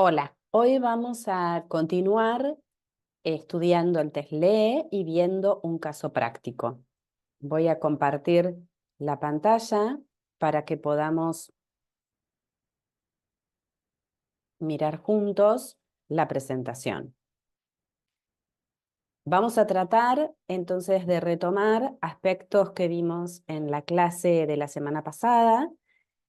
Hola, hoy vamos a continuar estudiando el test LEE y viendo un caso práctico. Voy a compartir la pantalla para que podamos mirar juntos la presentación. Vamos a tratar entonces de retomar aspectos que vimos en la clase de la semana pasada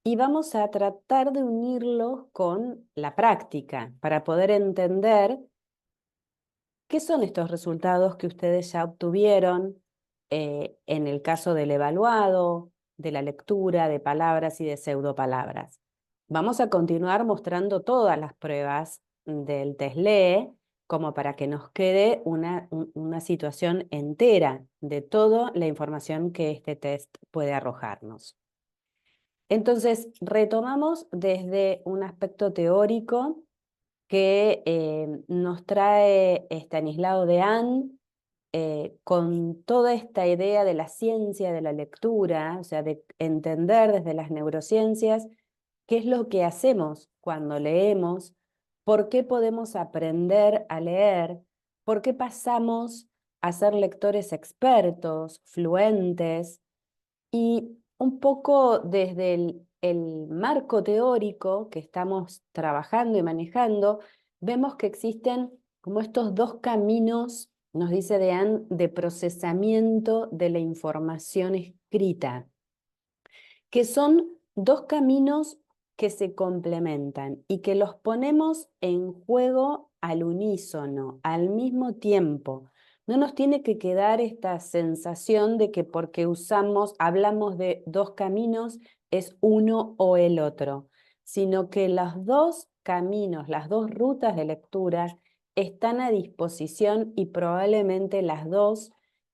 y vamos a tratar de unirlos con la práctica para poder entender ¿qué son estos resultados que ustedes ya obtuvieron en el caso del evaluado, de la lectura, de palabras y de pseudopalabras? Vamos a continuar mostrando todas las pruebas del test LEE como para que nos quede una situación entera de toda la información que este test puede arrojarnos. Entonces, retomamos desde un aspecto teórico que nos trae Estanislao Dehaene con toda esta idea de la ciencia de la lectura, o sea, de entender desde las neurociencias qué es lo que hacemos cuando leemos, por qué podemos aprender a leer, por qué pasamos a ser lectores expertos, fluentes, y un poco desde el marco teórico que estamos trabajando y manejando, vemos que existen como estos dos caminos, nos dice Dehaene, de procesamiento de la información escrita, que son dos caminos que se complementan y que los ponemos en juego al unísono, al mismo tiempo. No nos tiene que quedar esta sensación de que porque hablamos de dos caminos, es uno o el otro, sino que los dos caminos, las dos rutas de lectura están a disposición y probablemente las dos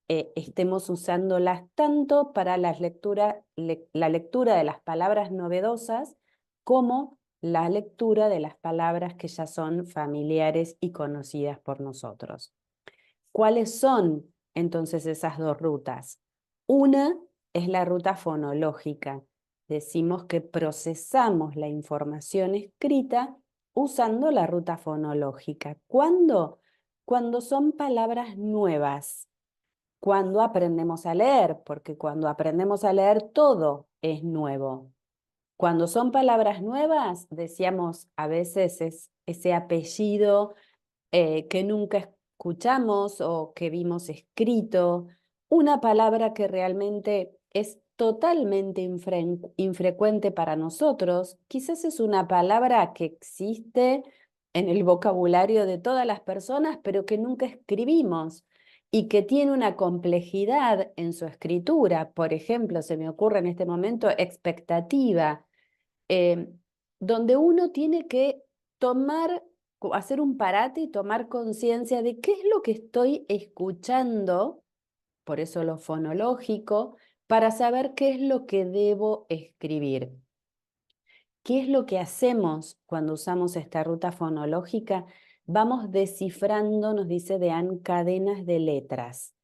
estemos usándolas tanto para la lectura de las palabras novedosas como la lectura de las palabras que ya son familiares y conocidas por nosotros. ¿Cuáles son entonces esas dos rutas? Una es la ruta fonológica. Decimos que procesamos la información escrita usando la ruta fonológica. ¿Cuándo? Cuando son palabras nuevas, cuando aprendemos a leer, porque cuando aprendemos a leer todo es nuevo. Cuando son palabras nuevas, decíamos a veces es ese apellido que nunca escuchamos o que vimos escrito, una palabra que realmente es totalmente infrecuente para nosotros, quizás es una palabra que existe en el vocabulario de todas las personas, pero que nunca escribimos y que tiene una complejidad en su escritura. Por ejemplo, se me ocurre en este momento expectativa, eh, donde uno tiene que hacer un parate y tomar conciencia de qué es lo que estoy escuchando, por eso lo fonológico, para saber qué es lo que debo escribir. ¿Qué es lo que hacemos cuando usamos esta ruta fonológica? Vamos descifrando, nos dice Dehaene, cadenas de letras.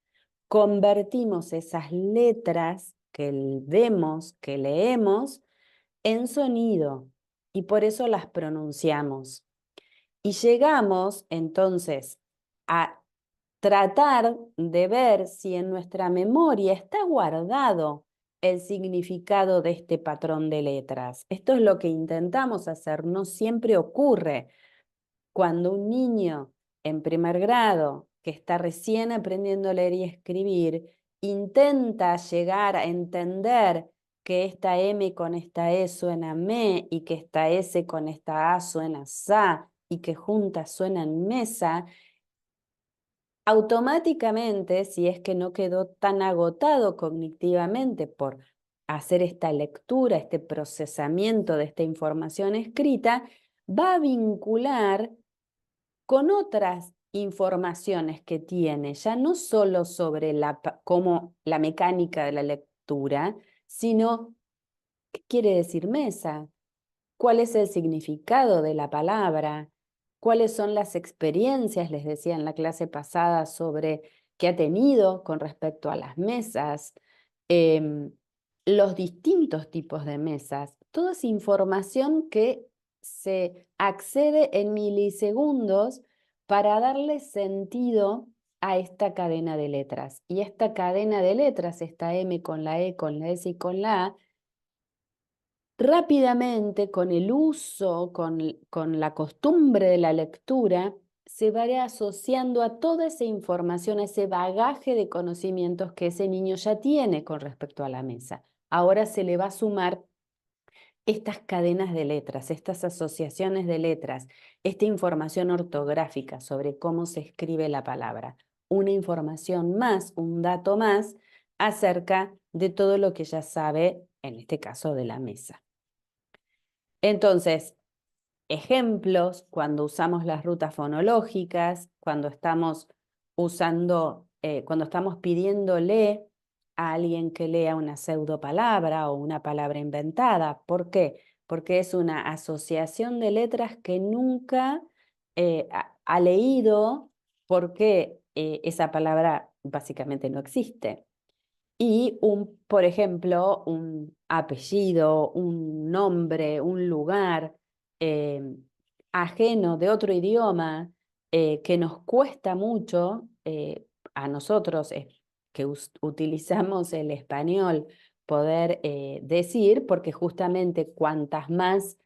Convertimos esas letras que vemos, que leemos, en sonido y por eso las pronunciamos. Y llegamos entonces a tratar de ver si en nuestra memoria está guardado el significado de este patrón de letras. Esto es lo que intentamos hacer, no siempre ocurre. Cuando un niño en primer grado, que está recién aprendiendo a leer y escribir, intenta llegar a entender que esta M con esta E suena me y que esta S con esta A suena sa y que juntas suenan mesa, automáticamente, si es que no quedó tan agotado cognitivamente por hacer esta lectura, este procesamiento de esta información escrita, va a vincular con otras informaciones que tiene, ya no solo sobre cómo la mecánica de la lectura, sino qué quiere decir mesa, cuál es el significado de la palabra, cuáles son las experiencias, les decía en la clase pasada, sobre qué ha tenido con respecto a las mesas, em, los distintos tipos de mesas, toda esa información que se accede en milisegundos para darle sentido a esta cadena de letras. Y esta cadena de letras, esta M con la E, con la S y con la A, rápidamente, con el uso, con la costumbre de la lectura, se va asociando a toda esa información, a ese bagaje de conocimientos que ese niño ya tiene con respecto a la mesa. Ahora se le va a sumar estas cadenas de letras, estas asociaciones de letras, esta información ortográfica sobre cómo se escribe la palabra, una información más, un dato más acerca de todo lo que ya sabe, en este caso de la mesa. Entonces, ejemplos, cuando usamos las rutas fonológicas, cuando estamos cuando estamos pidiéndole a alguien que lea una pseudopalabra o una palabra inventada. ¿Por qué? Porque es una asociación de letras que nunca ha leído porque esa palabra básicamente no existe. Y por ejemplo, un apellido, un nombre, un lugar eh, ajeno de otro idioma que nos cuesta mucho a nosotros que utilizamos el español poder decir, porque justamente cuantas más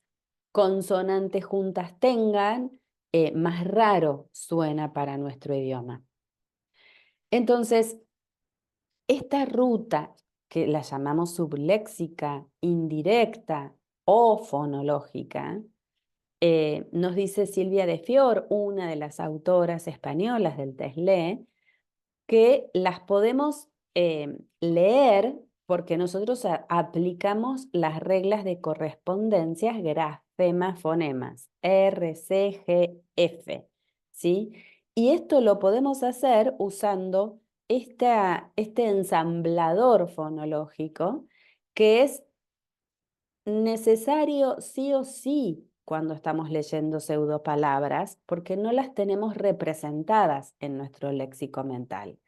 consonantes juntas tengan, más raro suena para nuestro idioma. Entonces, esta ruta, que la llamamos subléxica, indirecta o fonológica, nos dice Silvia de Fior, una de las autoras españolas del TESLE, que las podemos leer porque nosotros aplicamos las reglas de correspondencias grafemas fonemas, R, C, G, F, ¿sí? Y esto lo podemos hacer usando este ensamblador fonológico que es necesario sí o sí cuando estamos leyendo pseudopalabras porque no las tenemos representadas en nuestro léxico mental.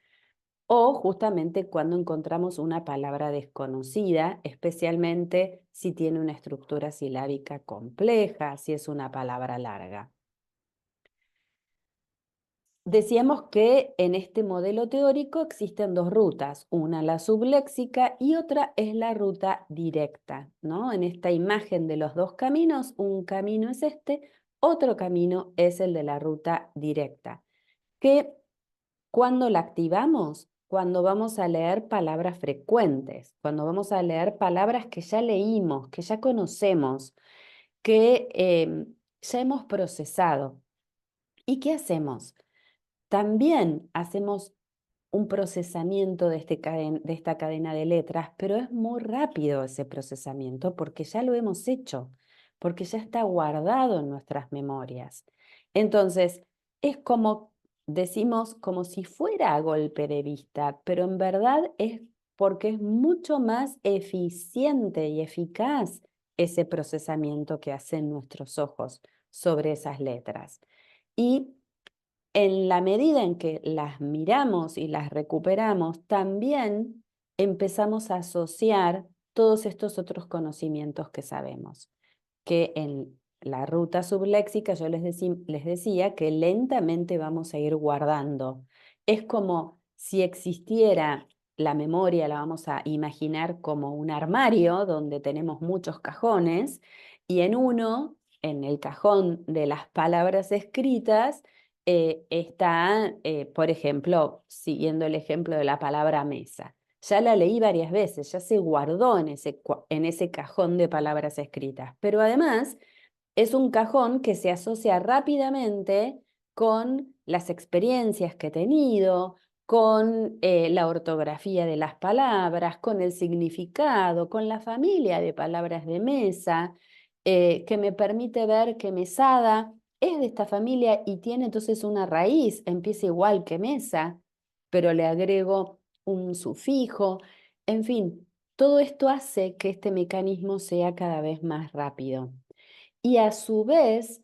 O justamente cuando encontramos una palabra desconocida, especialmente si tiene una estructura silábica compleja, si es una palabra larga. Decíamos que en este modelo teórico existen dos rutas, una la subléxica y otra es la ruta directa, ¿no? En esta imagen de los dos caminos, un camino es este, otro camino es el de la ruta directa, que cuando la activamos, cuando vamos a leer palabras frecuentes, cuando vamos a leer palabras que ya leímos, que ya conocemos, que ya hemos procesado. ¿Y qué hacemos? También hacemos un procesamiento de esta cadena de letras, pero es muy rápido ese procesamiento porque ya lo hemos hecho, porque ya está guardado en nuestras memorias. Entonces, es como, decimos, como si fuera a golpe de vista, pero en verdad es porque es mucho más eficiente y eficaz ese procesamiento que hacen nuestros ojos sobre esas letras. Y en la medida en que las miramos y las recuperamos, también empezamos a asociar todos estos otros conocimientos que sabemos, que en la ruta subléxica yo les decía que lentamente vamos a ir guardando. Es como si existiera la memoria, la vamos a imaginar como un armario donde tenemos muchos cajones y en uno, en el cajón de las palabras escritas, está, por ejemplo, siguiendo el ejemplo de la palabra mesa. Ya la leí varias veces, ya se guardó en ese cajón de palabras escritas, pero además es un cajón que se asocia rápidamente con las experiencias que he tenido, con la ortografía de las palabras, con el significado, con la familia de palabras de mesa, que me permite ver que mesada es de esta familia y tiene entonces una raíz, empieza igual que mesa, pero le agrego un sufijo, en fin, todo esto hace que este mecanismo sea cada vez más rápido. Y a su vez,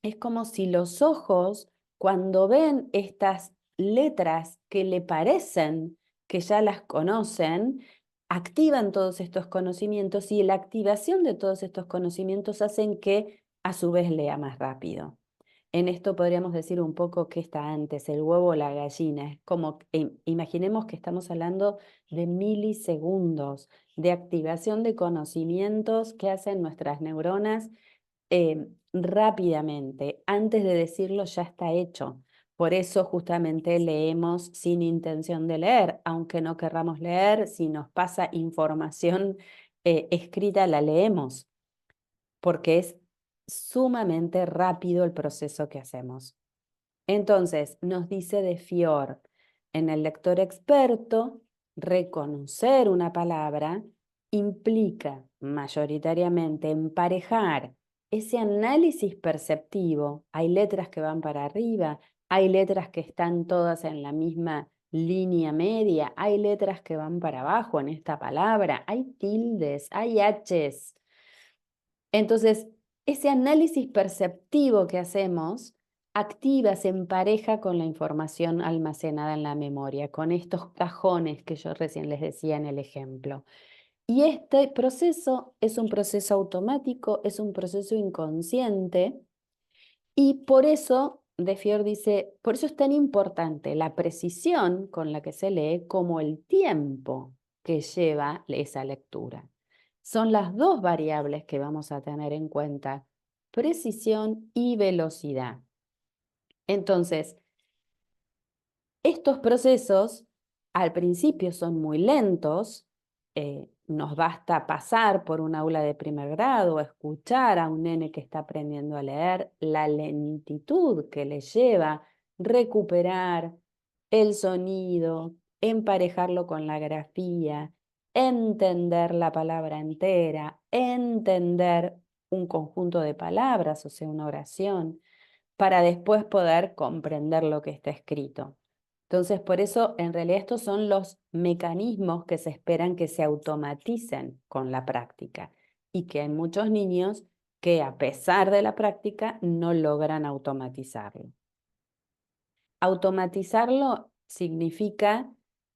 es como si los ojos, cuando ven estas letras que le parecen que ya las conocen, activan todos estos conocimientos y la activación de todos estos conocimientos hacen que a su vez lea más rápido. En esto podríamos decir un poco qué está antes, el huevo o la gallina. Es como, imaginemos que estamos hablando de milisegundos de activación de conocimientos que hacen nuestras neuronas rápidamente. Antes de decirlo ya está hecho. Por eso justamente leemos sin intención de leer, aunque no querramos leer, si nos pasa información escrita, la leemos, porque es sumamente rápido el proceso que hacemos. Entonces, nos dice de Fior, en el lector experto, reconocer una palabra implica mayoritariamente emparejar ese análisis perceptivo. Hay letras que van para arriba, hay letras que están todas en la misma línea media, hay letras que van para abajo en esta palabra, hay tildes, hay H's. Entonces, ese análisis perceptivo que hacemos activa, se empareja con la información almacenada en la memoria, con estos cajones que yo recién les decía en el ejemplo. Y este proceso es un proceso automático, es un proceso inconsciente, y por eso, De Fior dice, por eso es tan importante la precisión con la que se lee como el tiempo que lleva esa lectura. Son las dos variables que vamos a tener en cuenta, precisión y velocidad. Entonces, estos procesos al principio son muy lentos, nos basta pasar por un aula de primer grado, escuchar a un nene que está aprendiendo a leer, la lentitud que le lleva recuperar el sonido, emparejarlo con la grafía, entender la palabra entera, entender un conjunto de palabras, o sea, una oración, para después poder comprender lo que está escrito. Entonces, por eso, en realidad, estos son los mecanismos que se esperan que se automaticen con la práctica y que hay muchos niños que, a pesar de la práctica, no logran automatizarlo. Automatizarlo significa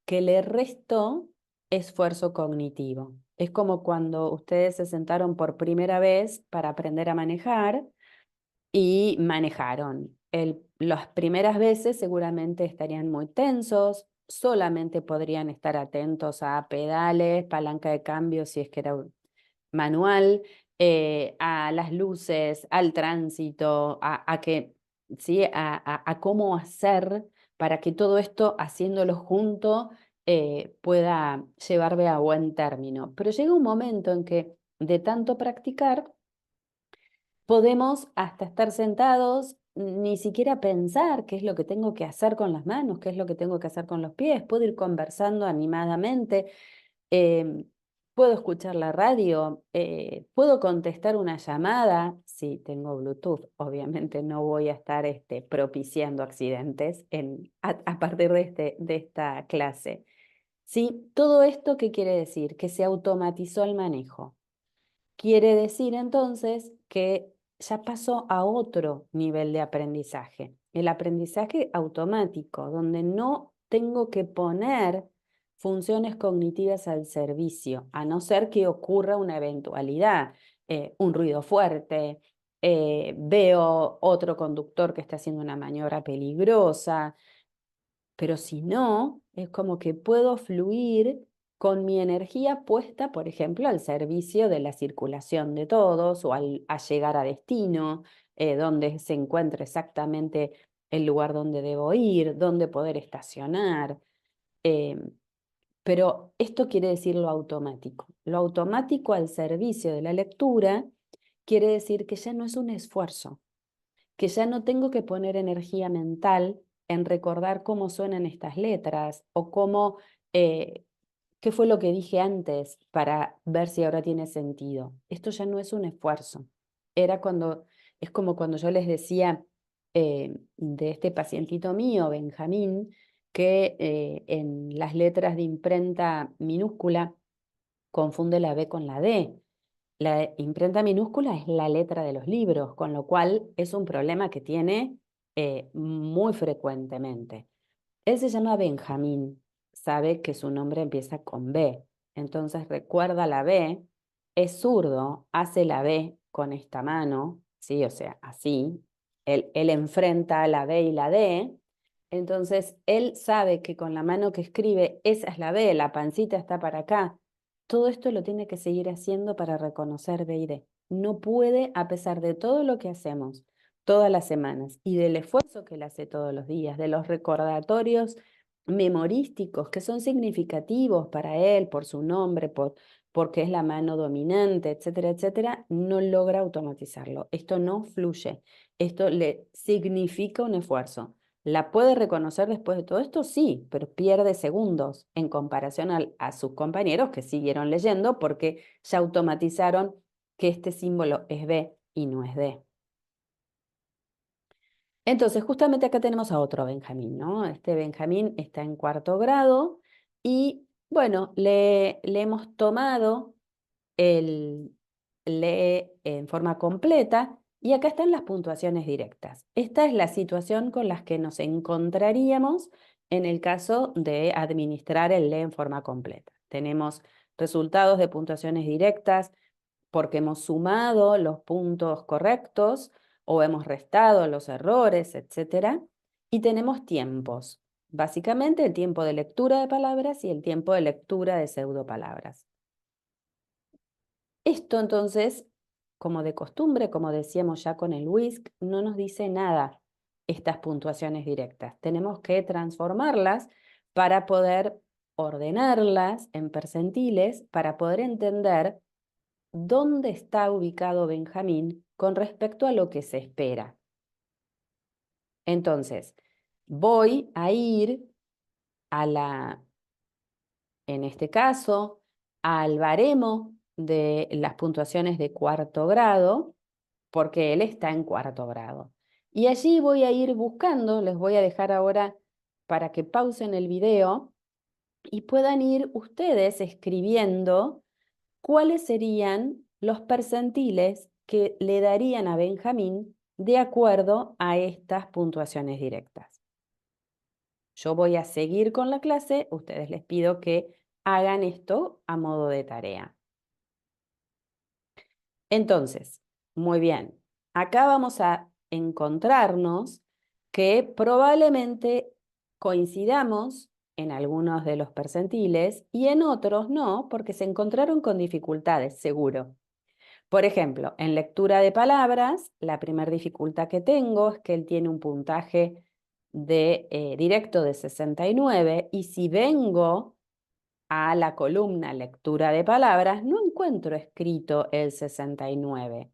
que le restó esfuerzo cognitivo. Es como cuando ustedes se sentaron por primera vez para aprender a manejar y manejaron. Las primeras veces seguramente estarían muy tensos, solamente podrían estar atentos a pedales, palanca de cambio si es que era manual, a las luces, al tránsito, ¿sí? A cómo hacer para que todo esto, haciéndolo junto, pueda llevarme a buen término. Pero llega un momento en que de tanto practicar, podemos hasta estar sentados, ni siquiera pensar qué es lo que tengo que hacer con las manos, qué es lo que tengo que hacer con los pies. Puedo ir conversando animadamente, eh, puedo escuchar la radio, puedo contestar una llamada si tengo Bluetooth. Obviamente no voy a estar propiciando accidentes a partir de esta clase. ¿Sí? ¿Todo esto qué quiere decir? Que se automatizó el manejo. Quiere decir entonces que ya pasó a otro nivel de aprendizaje, el aprendizaje automático, donde no tengo que poner funciones cognitivas al servicio, a no ser que ocurra una eventualidad, un ruido fuerte, veo otro conductor que está haciendo una maniobra peligrosa, pero si no, es como que puedo fluir con mi energía puesta, por ejemplo, al servicio de la circulación de todos o a llegar a destino, donde se encuentre exactamente el lugar donde debo ir, donde poder estacionar. eh, pero esto quiere decir lo automático. Lo automático al servicio de la lectura quiere decir que ya no es un esfuerzo, que ya no tengo que poner energía mental en recordar cómo suenan estas letras o eh, qué fue lo que dije antes para ver si ahora tiene sentido. Esto ya no es un esfuerzo. Era cuando, es como cuando yo les decía de este pacientito mío, Benjamín, que en las letras de imprenta minúscula confunde la B con la D. La imprenta minúscula es la letra de los libros, con lo cual es un problema que tiene muy frecuentemente. Él se llama Benjamín, sabe que su nombre empieza con B, entonces recuerda la B, es zurdo, hace la B con esta mano, ¿sí? O sea, así, él enfrenta la B y la D, entonces él sabe que con la mano que escribe, esa es la B, la pancita está para acá. Todo esto lo tiene que seguir haciendo para reconocer B y D. No puede, a pesar de todo lo que hacemos todas las semanas y del esfuerzo que él hace todos los días, de los recordatorios memorísticos que son significativos para él por su nombre, porque es la mano dominante, etcétera, etcétera, no logra automatizarlo. Esto no fluye. Esto le significa un esfuerzo. ¿La puede reconocer después de todo esto? Sí, pero pierde segundos en comparación a sus compañeros que siguieron leyendo porque ya automatizaron que este símbolo es B y no es D. Entonces, justamente acá tenemos a otro Benjamín, ¿no? Este Benjamín está en cuarto grado y, bueno, le hemos tomado el lee en forma completa y acá están las puntuaciones directas. Esta es la situación con la que nos encontraríamos en el caso de administrar el lee en forma completa. Tenemos resultados de puntuaciones directas porque hemos sumado los puntos correctos o hemos restado los errores, etcétera, y tenemos tiempos. Básicamente el tiempo de lectura de palabras y el tiempo de lectura de pseudopalabras. Esto entonces, como de costumbre, como decíamos ya con el WISC, no nos dice nada estas puntuaciones directas. Tenemos que transformarlas para poder ordenarlas en percentiles, para poder entender dónde está ubicado Benjamín con respecto a lo que se espera. Entonces, voy a ir en este caso, al baremo de las puntuaciones de cuarto grado, porque él está en cuarto grado. Y allí voy a ir buscando, les voy a dejar ahora para que pausen el video y puedan ir ustedes escribiendo cuáles serían los percentiles que le darían a Benjamín de acuerdo a estas puntuaciones directas. Yo voy a seguir con la clase, ustedes les pido que hagan esto a modo de tarea. Entonces, muy bien, acá vamos a encontrarnos que probablemente coincidamos en algunos de los percentiles y en otros no, porque se encontraron con dificultades, seguro. Por ejemplo, en lectura de palabras, la primera dificultad que tengo es que él tiene un puntaje directo de 69 y si vengo a la columna lectura de palabras, no encuentro escrito el 69.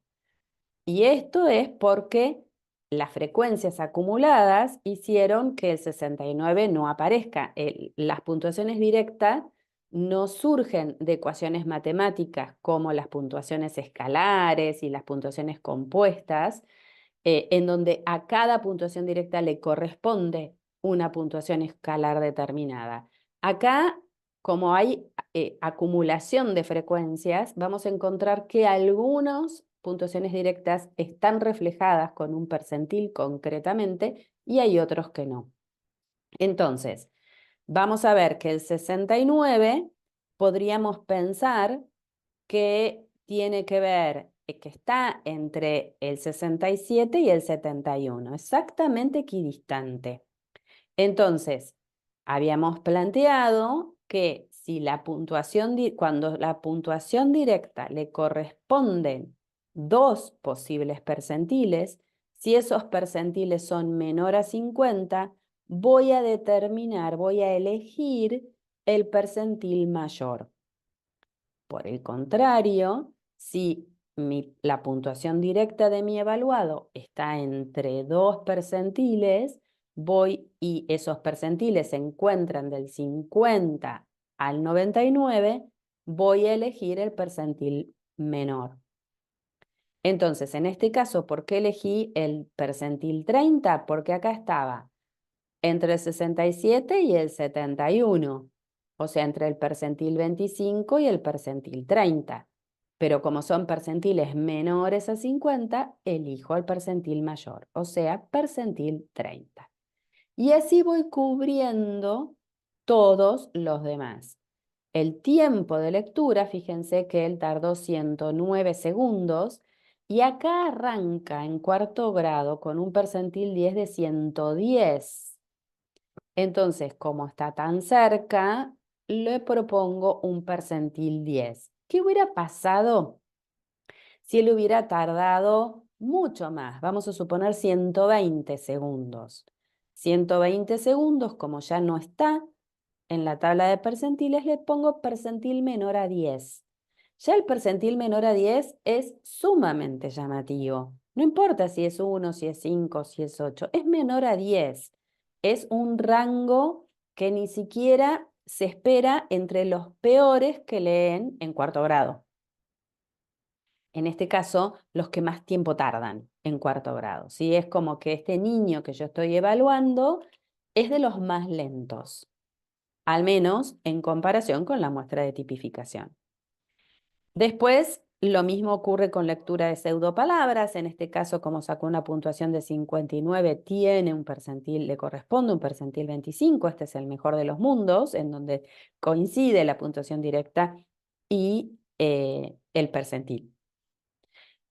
Y esto es porque las frecuencias acumuladas hicieron que el 69 no aparezca. Las puntuaciones directas no surgen de ecuaciones matemáticas como las puntuaciones escalares y las puntuaciones compuestas, en donde a cada puntuación directa le corresponde una puntuación escalar determinada. Acá, como hay acumulación de frecuencias, vamos a encontrar que algunas puntuaciones directas están reflejadas con un percentil concretamente y hay otros que no. Entonces, vamos a ver que el 69 podríamos pensar que tiene que ver, que está entre el 67 y el 71, exactamente equidistante. Entonces, habíamos planteado que si cuando la puntuación directa le corresponden dos posibles percentiles, si esos percentiles son menor a 50, voy a elegir el percentil mayor. Por el contrario, si la puntuación directa de mi evaluado está entre dos percentiles, y esos percentiles se encuentran del 50 al 99, voy a elegir el percentil menor. Entonces, en este caso, ¿por qué elegí el percentil 30? Porque acá estaba entre el 67 y el 71, o sea, entre el percentil 25 y el percentil 30. Pero como son percentiles menores a 50, elijo el percentil mayor, o sea, percentil 30. Y así voy cubriendo todos los demás. El tiempo de lectura, fíjense que él tardó 109 segundos Y acá arranca en cuarto grado con un percentil 10 de 110. Entonces, como está tan cerca, le propongo un percentil 10. ¿Qué hubiera pasado si él hubiera tardado mucho más? Vamos a suponer 120 segundos. 120 segundos, como ya no está en la tabla de percentiles, le pongo percentil menor a 10. Ya el percentil menor a 10 es sumamente llamativo. No importa si es 1, si es 5, si es 8, es menor a 10. Es un rango que ni siquiera se espera entre los peores que leen en cuarto grado. En este caso, los que más tiempo tardan en cuarto grado. ¿Sí? Es como que este niño que yo estoy evaluando es de los más lentos, al menos en comparación con la muestra de tipificación. Después, lo mismo ocurre con lectura de pseudopalabras. En este caso, como sacó una puntuación de 59, tiene un percentil, le corresponde un percentil 25. Este es el mejor de los mundos, en donde coincide la puntuación directa y el percentil.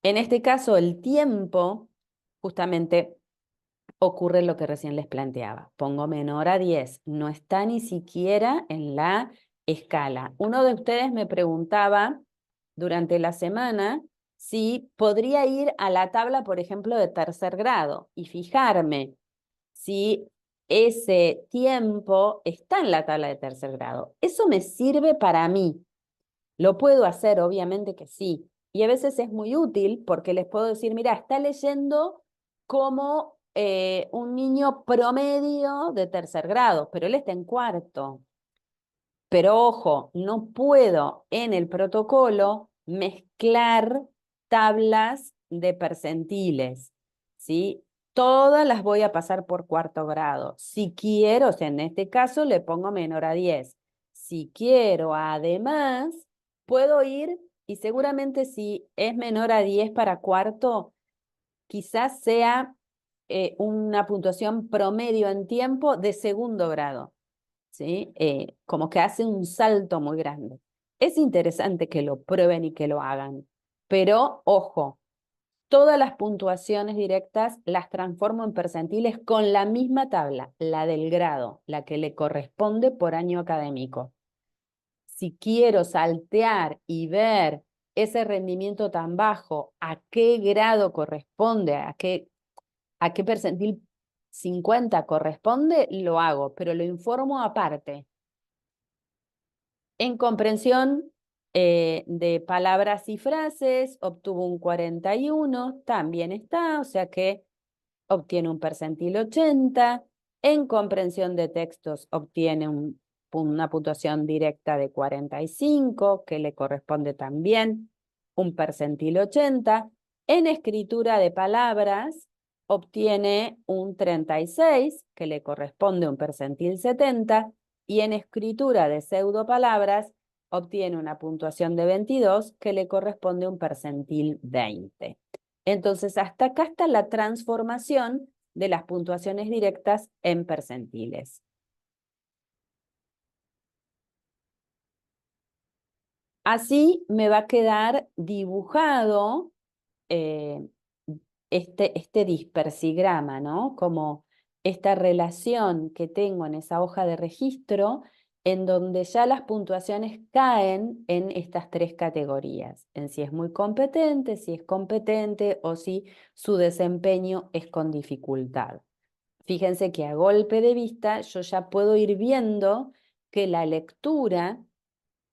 En este caso, el tiempo, justamente ocurre lo que recién les planteaba. Pongo menor a 10, no está ni siquiera en la escala. Uno de ustedes me preguntaba durante la semana si podría ir a la tabla, por ejemplo, de tercer grado y fijarme si ese tiempo está en la tabla de tercer grado. Eso me sirve para mí. ¿Lo puedo hacer? Obviamente que sí. Y a veces es muy útil porque les puedo decir, mira, está leyendo como un niño promedio de tercer grado, pero él está en cuarto. Pero ojo, no puedo en el protocolo mezclar tablas de percentiles, ¿sí? Todas las voy a pasar por cuarto grado. Si quiero, o sea, en este caso le pongo menor a 10. Si quiero, además, puedo ir y seguramente si es menor a 10 para cuarto, quizás sea una puntuación promedio en tiempo de segundo grado. ¿Sí? Como que hace un salto muy grande. Es interesante que lo prueben y que lo hagan, pero ojo, todas las puntuaciones directas las transformo en percentiles con la misma tabla, la del grado, la que le corresponde por año académico. Si quiero saltear y ver ese rendimiento tan bajo, a qué grado corresponde, a qué percentil 50 corresponde, lo hago, pero lo informo aparte. En comprensión de palabras y frases obtuvo un 41, también está, o sea que obtiene un percentil 80. En comprensión de textos obtiene una puntuación directa de 45, que le corresponde también un percentil 80. En escritura de palabras obtiene un 36, que le corresponde un percentil 70, y en escritura de pseudopalabras obtiene una puntuación de 22, que le corresponde un percentil 20. Entonces, hasta acá está la transformación de las puntuaciones directas en percentiles. Así me va a quedar dibujado eh, este dispersigrama, ¿no? Como esta relación que tengo en esa hoja de registro en donde ya las puntuaciones caen en estas tres categorías, en si es muy competente, si es competente o si su desempeño es con dificultad. Fíjense que a golpe de vista yo ya puedo ir viendo que la lectura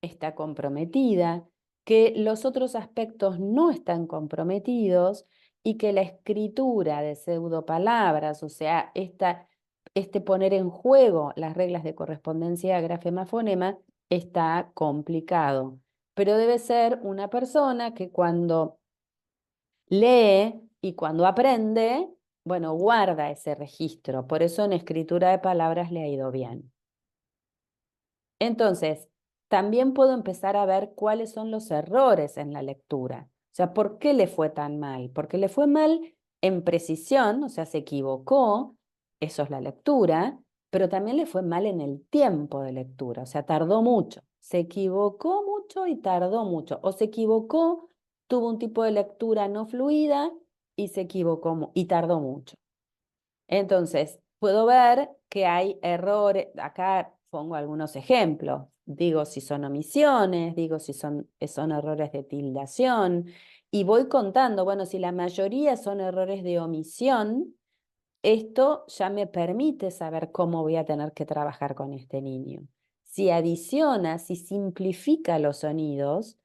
está comprometida, que los otros aspectos no están comprometidos y que la escritura de pseudopalabras, o sea, este poner en juego las reglas de correspondencia grafema-fonema, está complicado. Pero debe ser una persona que cuando lee y cuando aprende, bueno, guarda ese registro. Por eso en escritura de palabras le ha ido bien. Entonces, también puedo empezar a ver cuáles son los errores en la lectura. O sea, ¿por qué le fue tan mal? Porque le fue mal en precisión, o sea, se equivocó, eso es la lectura, pero también le fue mal en el tiempo de lectura, o sea, tardó mucho. Se equivocó mucho y tardó mucho, o se equivocó tuvo un tipo de lectura no fluida y se equivocó y tardó mucho. Entonces, puedo ver que hay errores, acá pongo algunos ejemplos, digo si son omisiones, digo si son errores de tildación, y voy contando, bueno, si la mayoría son errores de omisión, esto ya me permite saber cómo voy a tener que trabajar con este niño. Si adiciona, si simplifica los sonidos,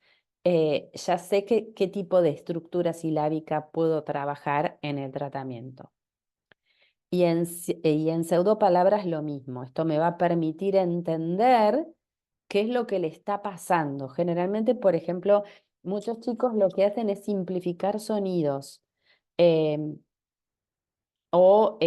ya sé qué tipo de estructura silábica puedo trabajar en el tratamiento. Y en pseudopalabras lo mismo. Esto me va a permitir entender qué es lo que le está pasando. Generalmente, por ejemplo, muchos chicos lo que hacen es simplificar sonidos. em, o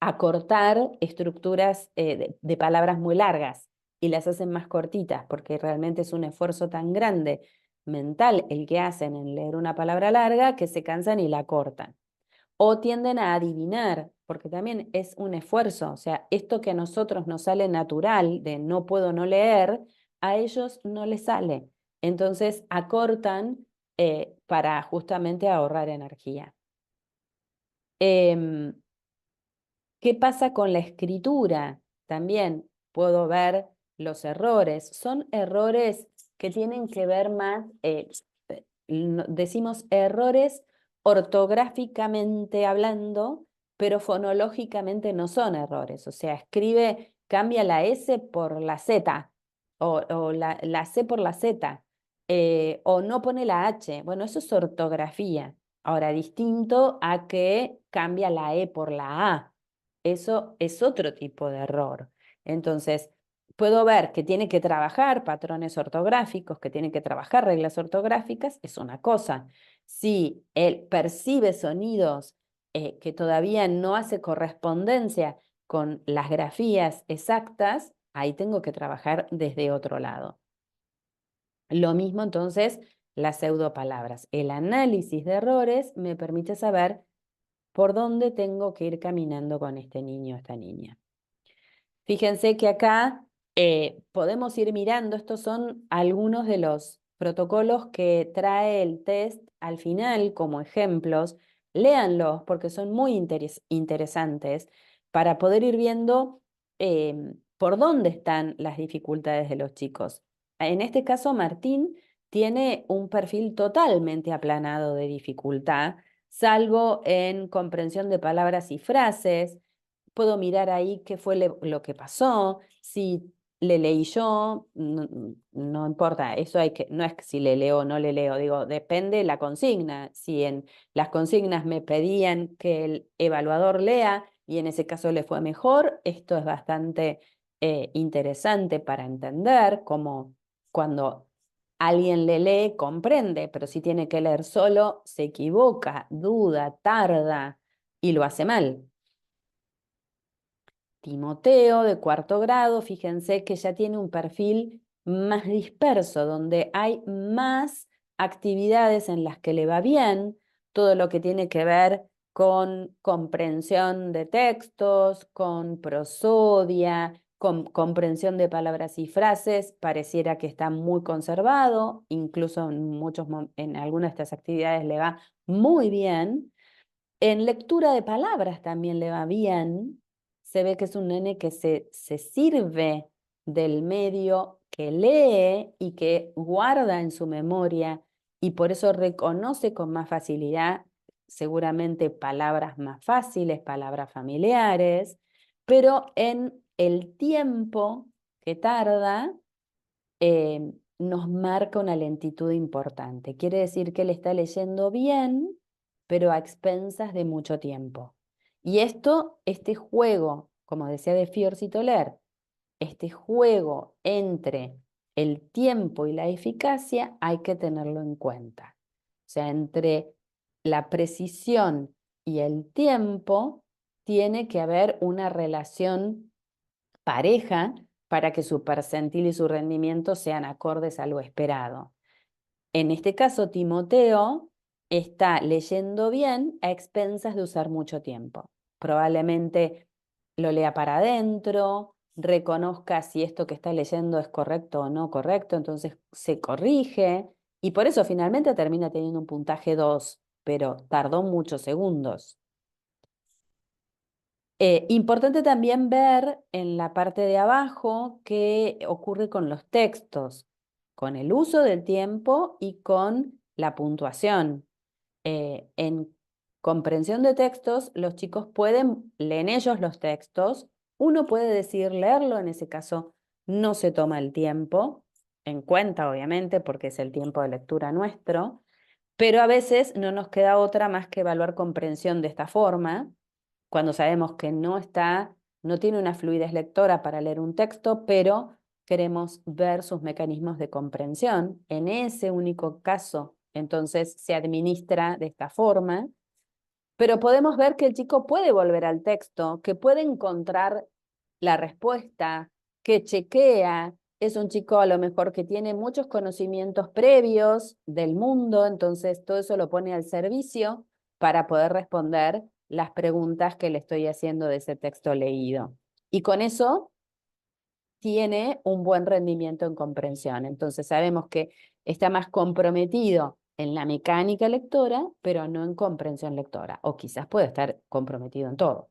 acortar estructuras de palabras muy largas y las hacen más cortitas, porque realmente es un esfuerzo tan grande mental el que hacen en leer una palabra larga que se cansan y la cortan. O tienden a adivinar, porque también es un esfuerzo, o sea, esto que a nosotros nos sale natural de no puedo no leer, a ellos no les sale. Entonces acortan para justamente ahorrar energía. Em, ¿Qué pasa con la escritura? También puedo ver los errores. Son errores que tienen que ver más, decimos errores ortográficamente hablando, pero fonológicamente no son errores. O sea, cambia la S por la Z, o la C por la Z, o no pone la H. Bueno, eso es ortografía. Ahora, distinto a que cambia la E por la A. Eso es otro tipo de error. Entonces, puedo ver que tiene que trabajar patrones ortográficos, que tiene que trabajar reglas ortográficas, es una cosa. Si él percibe sonidos que todavía no hace correspondencia con las grafías exactas, ahí tengo que trabajar desde otro lado. Lo mismo entonces las pseudopalabras. El análisis de errores me permite saber por dónde tengo que ir caminando con este niño o esta niña. Fíjense que acá podemos ir mirando, estos son algunos de los protocolos que trae el test al final como ejemplos. Léanlos porque son muy interesantes para poder ir viendo por dónde están las dificultades de los chicos. En este caso, Martín tiene un perfil totalmente aplanado de dificultad, salvo en comprensión de palabras y frases. Puedo mirar ahí qué fue lo que pasó, si le leí yo, no importa, eso no es que si le leo o no le leo, digo, depende la consigna. Si en las consignas me pedían que el evaluador lea y en ese caso le fue mejor, esto es bastante interesante para entender cómo cuando alguien le lee, comprende, pero si tiene que leer solo, se equivoca, duda, tarda y lo hace mal. Timoteo, de cuarto grado, fíjense que ya tiene un perfil más disperso, donde hay más actividades en las que le va bien, todo lo que tiene que ver con comprensión de textos, con prosodia, con comprensión de palabras y frases, pareciera que está muy conservado, incluso en algunas de estas actividades le va muy bien. En lectura de palabras también le va bien. Se ve que es un nene que se sirve del medio, que lee y que guarda en su memoria y por eso reconoce con más facilidad seguramente palabras más fáciles, palabras familiares, pero en el tiempo que tarda nos marca una lentitud importante. Quiere decir que él está leyendo bien, pero a expensas de mucho tiempo. Y este juego, como decía de Fior Toler, este juego entre el tiempo y la eficacia hay que tenerlo en cuenta. O sea, entre la precisión y el tiempo tiene que haber una relación pareja para que su percentil y su rendimiento sean acordes a lo esperado. En este caso, Timoteo está leyendo bien a expensas de usar mucho tiempo. Probablemente lo lea para adentro, reconozca si esto que está leyendo es correcto o no correcto, entonces se corrige Y por eso finalmente termina teniendo un puntaje 2, pero tardó muchos segundos. Importante también ver en la parte de abajo qué ocurre con los textos, con el uso del tiempo y con la puntuación. En comprensión de textos, los chicos leen ellos los textos, uno puede decidir leerlo, en ese caso no se toma el tiempo, en cuenta obviamente porque es el tiempo de lectura nuestro, pero a veces no nos queda otra más que evaluar comprensión de esta forma, cuando sabemos que no tiene una fluidez lectora para leer un texto, pero queremos ver sus mecanismos de comprensión. En ese único caso, entonces se administra de esta forma, pero podemos ver que el chico puede volver al texto, que puede encontrar la respuesta, que chequea. Es un chico a lo mejor que tiene muchos conocimientos previos del mundo, entonces todo eso lo pone al servicio para poder responder las preguntas que le estoy haciendo de ese texto leído. Y con eso tiene un buen rendimiento en comprensión. Entonces sabemos que está más comprometido en la mecánica lectora, pero no en comprensión lectora. O quizás puede estar comprometido en todo.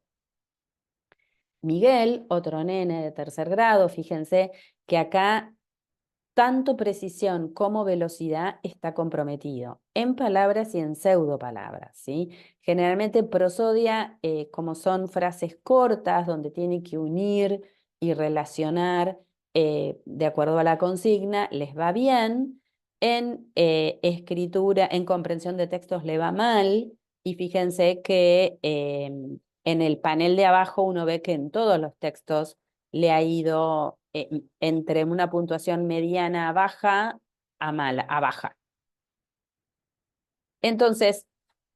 Miguel, otro nene de tercer grado, fíjense que acá tanto precisión como velocidad está comprometido en palabras y en pseudopalabras, ¿sí? Generalmente prosodia, como son frases cortas donde tiene que unir y relacionar de acuerdo a la consigna, les va bien. En escritura, en comprensión de textos le va mal. Y fíjense que en el panel de abajo uno ve que en todos los textos le ha ido entre una puntuación mediana a baja a mala, a baja. Entonces,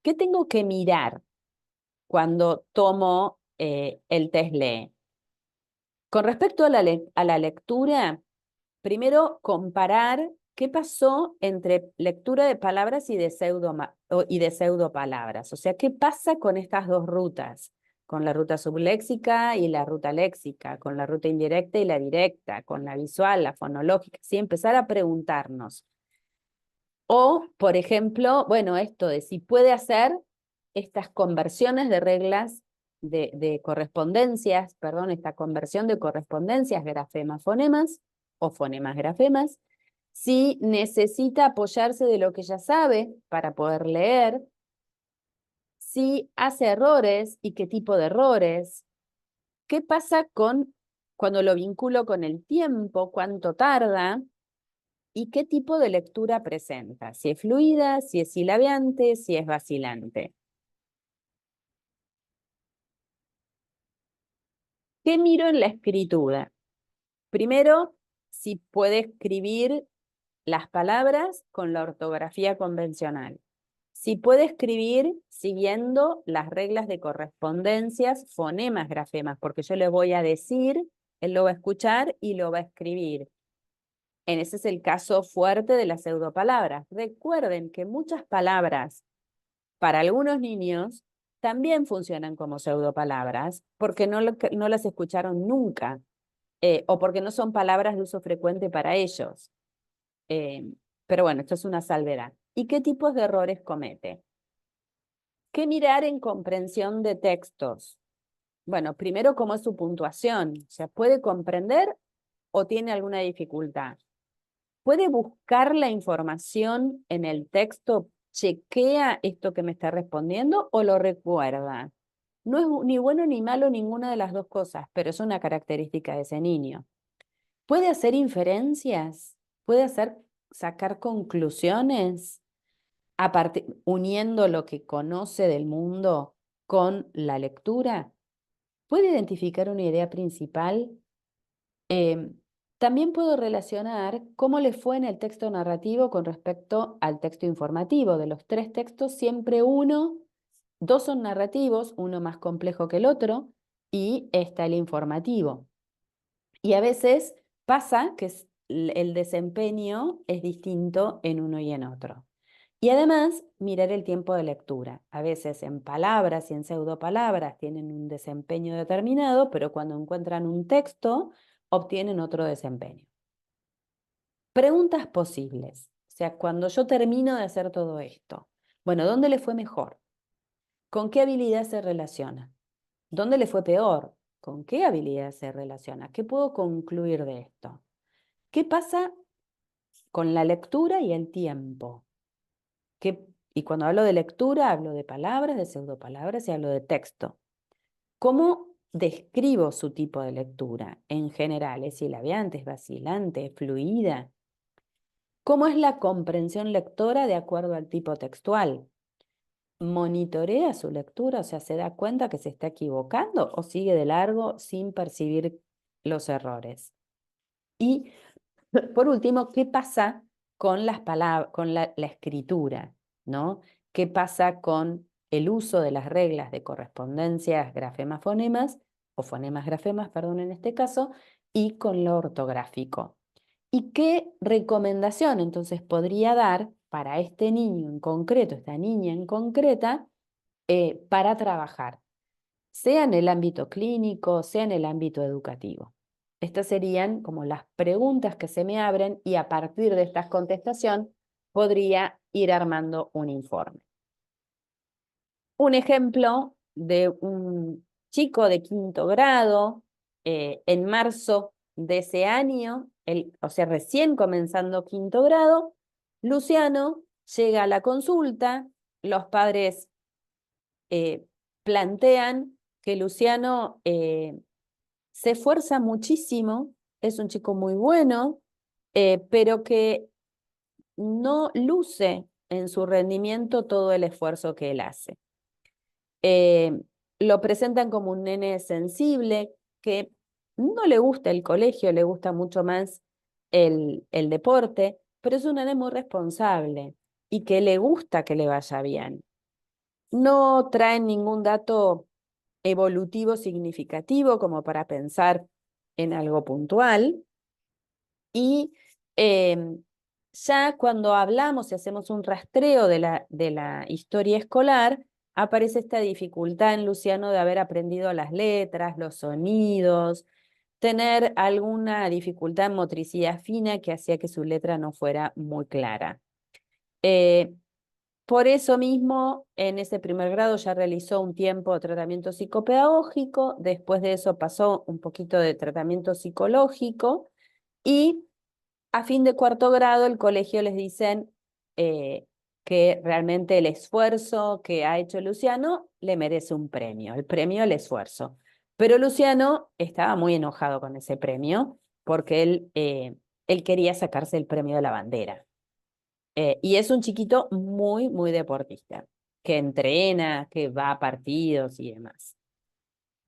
¿qué tengo que mirar cuando tomo el test LEE? Con respecto a la lectura, primero comparar qué pasó entre lectura de palabras y de pseudopalabras. O sea, ¿qué pasa con estas dos rutas? Con la ruta subléxica y la ruta léxica, con la ruta indirecta y la directa, con la visual, la fonológica, ¿sí? Empezar a preguntarnos. O, por ejemplo, bueno, esto de si puede hacer estas conversiones de reglas de correspondencias, perdón, esta conversión de correspondencias, grafemas, fonemas, o fonemas, grafemas, si necesita apoyarse de lo que ya sabe para poder leer, si hace errores y qué tipo de errores, qué pasa cuando lo vinculo con el tiempo, cuánto tarda, y qué tipo de lectura presenta, si es fluida, si es silabeante, si es vacilante. ¿Qué miro en la escritura? Primero, si puede escribir las palabras con la ortografía convencional. Si puede escribir siguiendo las reglas de correspondencias, fonemas, grafemas, porque yo le voy a decir, él lo va a escuchar y lo va a escribir. Ese es el caso fuerte de las pseudopalabras. Recuerden que muchas palabras para algunos niños también funcionan como pseudopalabras porque no las escucharon nunca o porque no son palabras de uso frecuente para ellos. Eh, pero bueno, esto es una salvedad. ¿Y qué tipos de errores comete? ¿Qué mirar en comprensión de textos? Bueno, primero, ¿cómo es su puntuación? O sea, ¿puede comprender o tiene alguna dificultad? ¿Puede buscar la información en el texto? ¿Chequea esto que me está respondiendo o lo recuerda? No es ni bueno ni malo ninguna de las dos cosas, pero es una característica de ese niño. ¿Puede hacer inferencias? ¿Puede sacar conclusiones uniendo lo que conoce del mundo con la lectura? ¿Puede identificar una idea principal? Em, También puedo relacionar cómo le fue en el texto narrativo con respecto al texto informativo. De los tres textos, siempre dos son narrativos, uno más complejo que el otro, y está el informativo. Y a veces pasa que el desempeño es distinto en uno y en otro. Y además, mirar el tiempo de lectura. A veces en palabras y en pseudopalabras tienen un desempeño determinado, pero cuando encuentran un texto, obtienen otro desempeño. Preguntas posibles. O sea, cuando yo termino de hacer todo esto, bueno, ¿dónde le fue mejor? ¿Con qué habilidad se relaciona? ¿Dónde le fue peor? ¿Con qué habilidad se relaciona? ¿Qué puedo concluir de esto? ¿Qué pasa con la lectura y el tiempo? Y cuando hablo de lectura, hablo de palabras, de pseudopalabras y hablo de texto. ¿Cómo describo su tipo de lectura? En general, ¿es silabiante, es vacilante, es fluida? ¿Cómo es la comprensión lectora de acuerdo al tipo textual? ¿Monitorea su lectura? O sea, ¿se da cuenta que se está equivocando o sigue de largo sin percibir los errores? Y por último, ¿qué pasa con las palabras, con la escritura, ¿no? ¿Qué pasa con el uso de las reglas de correspondencias grafemas-fonemas, o fonemas-grafemas, perdón, en este caso, y con lo ortográfico? ¿Y qué recomendación entonces podría dar para este niño en concreto, esta niña en concreta, para trabajar, sea en el ámbito clínico, sea en el ámbito educativo? Estas serían como las preguntas que se me abren y a partir de esta contestación podría ir armando un informe. Un ejemplo de un chico de 5º grado, en marzo de ese año, o sea, recién comenzando 5º grado, Luciano llega a la consulta, los padres plantean que Luciano se esfuerza muchísimo, es un chico muy bueno, pero que no luce en su rendimiento todo el esfuerzo que él hace. Lo presentan como un nene sensible, que no le gusta el colegio, le gusta mucho más el deporte, pero es un nene muy responsable y que le gusta que le vaya bien. No traen ningún dato evolutivo significativo como para pensar en algo puntual. Y ya cuando hablamos y hacemos un rastreo de la historia escolar, aparece esta dificultad en Luciano de haber aprendido las letras, los sonidos, tener alguna dificultad en motricidad fina que hacía que su letra no fuera muy clara. Por eso mismo, en ese 1º grado ya realizó un tiempo de tratamiento psicopedagógico, después de eso pasó un poquito de tratamiento psicológico y a fin de 4º grado el colegio les dicen que realmente el esfuerzo que ha hecho Luciano le merece un premio, el premio al esfuerzo. Pero Luciano estaba muy enojado con ese premio porque él quería sacarse el premio de la bandera. Y es un chiquito muy, muy deportista, que entrena, que va a partidos y demás.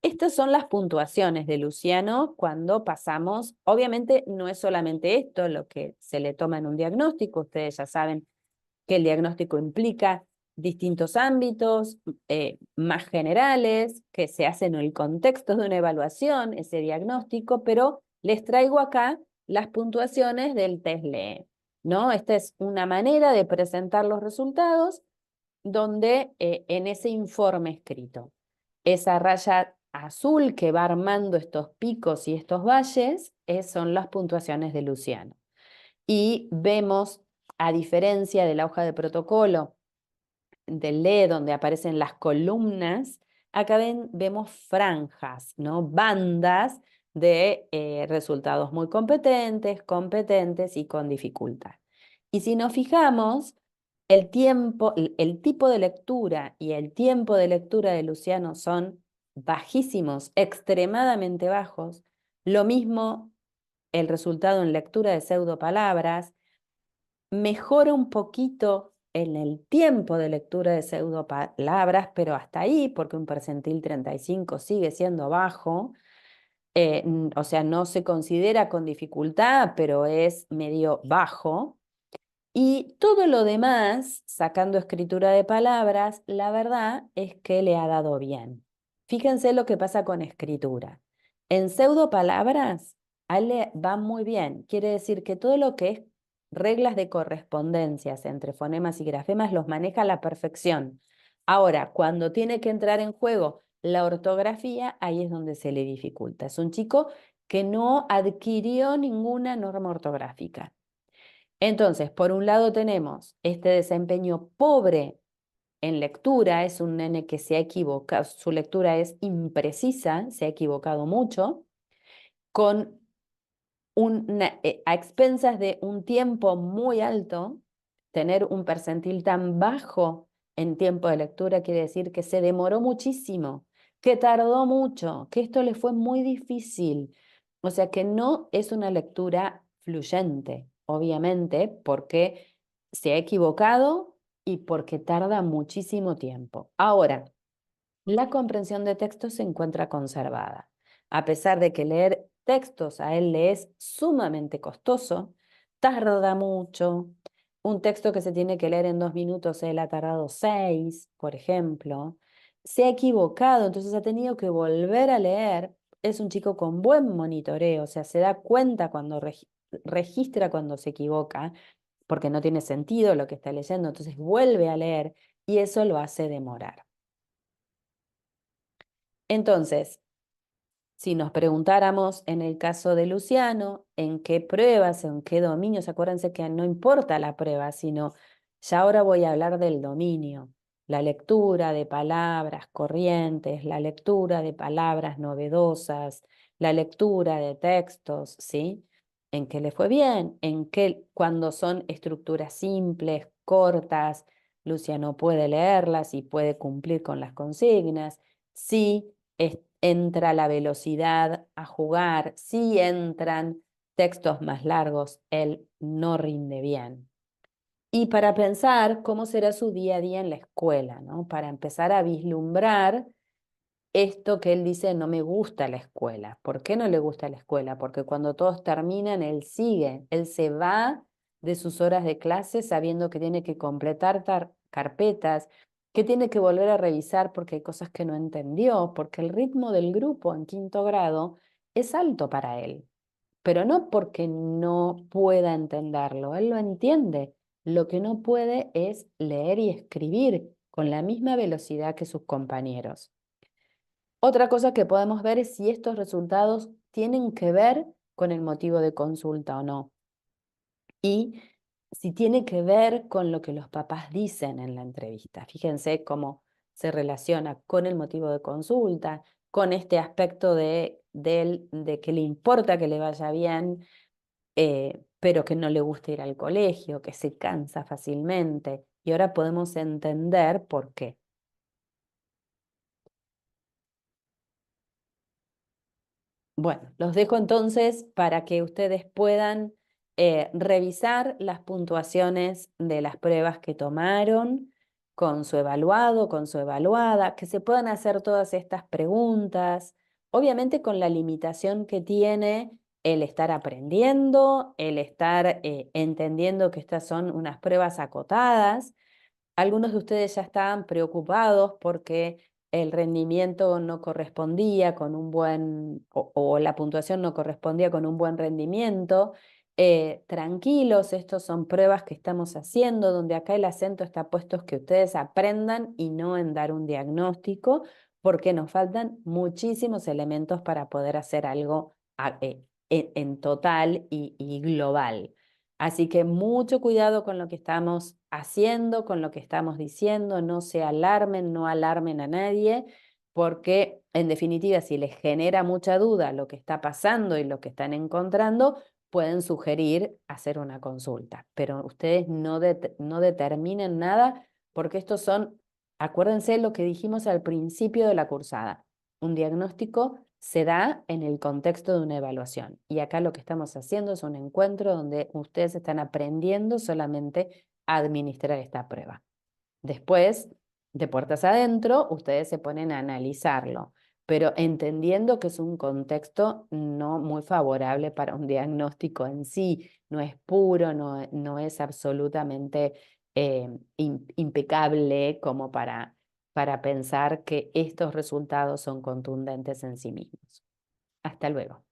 Estas son las puntuaciones de Luciano cuando pasamos. Obviamente no es solamente esto lo que se le toma en un diagnóstico. Ustedes ya saben que el diagnóstico implica distintos ámbitos más generales que se hacen en el contexto de una evaluación, ese diagnóstico, pero les traigo acá las puntuaciones del test LEE, ¿no? Esta es una manera de presentar los resultados donde en ese informe escrito, esa raya azul que va armando estos picos y estos valles son las puntuaciones de Luciano. Y vemos, a diferencia de la hoja de protocolo del LEE, donde aparecen las columnas, acá vemos franjas, ¿no? Bandas de resultados muy competentes, competentes y con dificultad. Y si nos fijamos, el tipo de lectura y el tiempo de lectura de Luciano son bajísimos, extremadamente bajos. Lo mismo el resultado en lectura de pseudopalabras. Mejora un poquito en el tiempo de lectura de pseudopalabras, pero hasta ahí, porque un percentil 35 sigue siendo bajo. O sea, no se considera con dificultad, pero es medio bajo. Y todo lo demás, sacando escritura de palabras, la verdad es que le ha dado bien. Fíjense lo que pasa con escritura. En pseudopalabras, a él le va muy bien. Quiere decir que todo lo que es reglas de correspondencias entre fonemas y grafemas los maneja a la perfección. Ahora, cuando tiene que entrar en juego la ortografía, ahí es donde se le dificulta. Es un chico que no adquirió ninguna norma ortográfica. Entonces, por un lado tenemos este desempeño pobre en lectura, es un nene que se ha equivocado, su lectura es imprecisa, se ha equivocado mucho, con a expensas de un tiempo muy alto. Tener un percentil tan bajo en tiempo de lectura quiere decir que se demoró muchísimo, que tardó mucho, que esto le fue muy difícil. O sea que no es una lectura fluyente, obviamente, porque se ha equivocado y porque tarda muchísimo tiempo. Ahora, la comprensión de textos se encuentra conservada. A pesar de que leer textos a él le es sumamente costoso, tarda mucho. Un texto que se tiene que leer en 2 minutos, él ha tardado 6, por ejemplo. Se ha equivocado, entonces ha tenido que volver a leer. Es un chico con buen monitoreo, o sea, se da cuenta cuando registra cuando se equivoca, porque no tiene sentido lo que está leyendo, entonces vuelve a leer y eso lo hace demorar. Entonces, si nos preguntáramos en el caso de Luciano, en qué pruebas, en qué dominios, acuérdense que no importa la prueba, sino ya ahora voy a hablar del dominio, la lectura de palabras corrientes, la lectura de palabras novedosas, la lectura de textos, ¿sí? En qué le fue bien, en qué cuando son estructuras simples, cortas, Luciano puede leerlas y puede cumplir con las consignas. Sí, entra la velocidad a jugar, si entran textos más largos, él no rinde bien. Y para pensar cómo será su día a día en la escuela, ¿no? Para empezar a vislumbrar esto que él dice, no me gusta la escuela. ¿Por qué no le gusta la escuela? Porque cuando todos terminan, él sigue, él se va de sus horas de clase sabiendo que tiene que completar carpetas, que tiene que volver a revisar porque hay cosas que no entendió, porque el ritmo del grupo en 5.º es alto para él, pero no porque no pueda entenderlo, él lo entiende. Lo que no puede es leer y escribir con la misma velocidad que sus compañeros. Otra cosa que podemos ver es si estos resultados tienen que ver con el motivo de consulta o no. Y si tiene que ver con lo que los papás dicen en la entrevista. Fíjense cómo se relaciona con el motivo de consulta, con este aspecto de que le importa que le vaya bien, pero que no le gusta ir al colegio, que se cansa fácilmente. Y ahora podemos entender por qué. Bueno, los dejo entonces para que ustedes puedan revisar las puntuaciones de las pruebas que tomaron con su evaluado, con su evaluada, que se puedan hacer todas estas preguntas, obviamente con la limitación que tiene el estar aprendiendo, el estar entendiendo que estas son unas pruebas acotadas. Algunos de ustedes ya estaban preocupados porque el rendimiento no correspondía con un buen, o la puntuación no correspondía con un buen rendimiento. Tranquilos, estos son pruebas que estamos haciendo, donde acá el acento está puesto es que ustedes aprendan y no en dar un diagnóstico, porque nos faltan muchísimos elementos para poder hacer algo en total y global. Así que mucho cuidado con lo que estamos haciendo, con lo que estamos diciendo, no se alarmen, no alarmen a nadie, porque en definitiva, si les genera mucha duda lo que está pasando y lo que están encontrando, pueden sugerir hacer una consulta. Pero ustedes no determinen nada, porque estos son, acuérdense lo que dijimos al principio de la cursada, un diagnóstico se da en el contexto de una evaluación. Y acá lo que estamos haciendo es un encuentro donde ustedes están aprendiendo solamente a administrar esta prueba. Después, de puertas adentro, ustedes se ponen a analizarlo, pero entendiendo que es un contexto no muy favorable para un diagnóstico en sí, no es puro, no es absolutamente impecable como para pensar que estos resultados son contundentes en sí mismos. Hasta luego.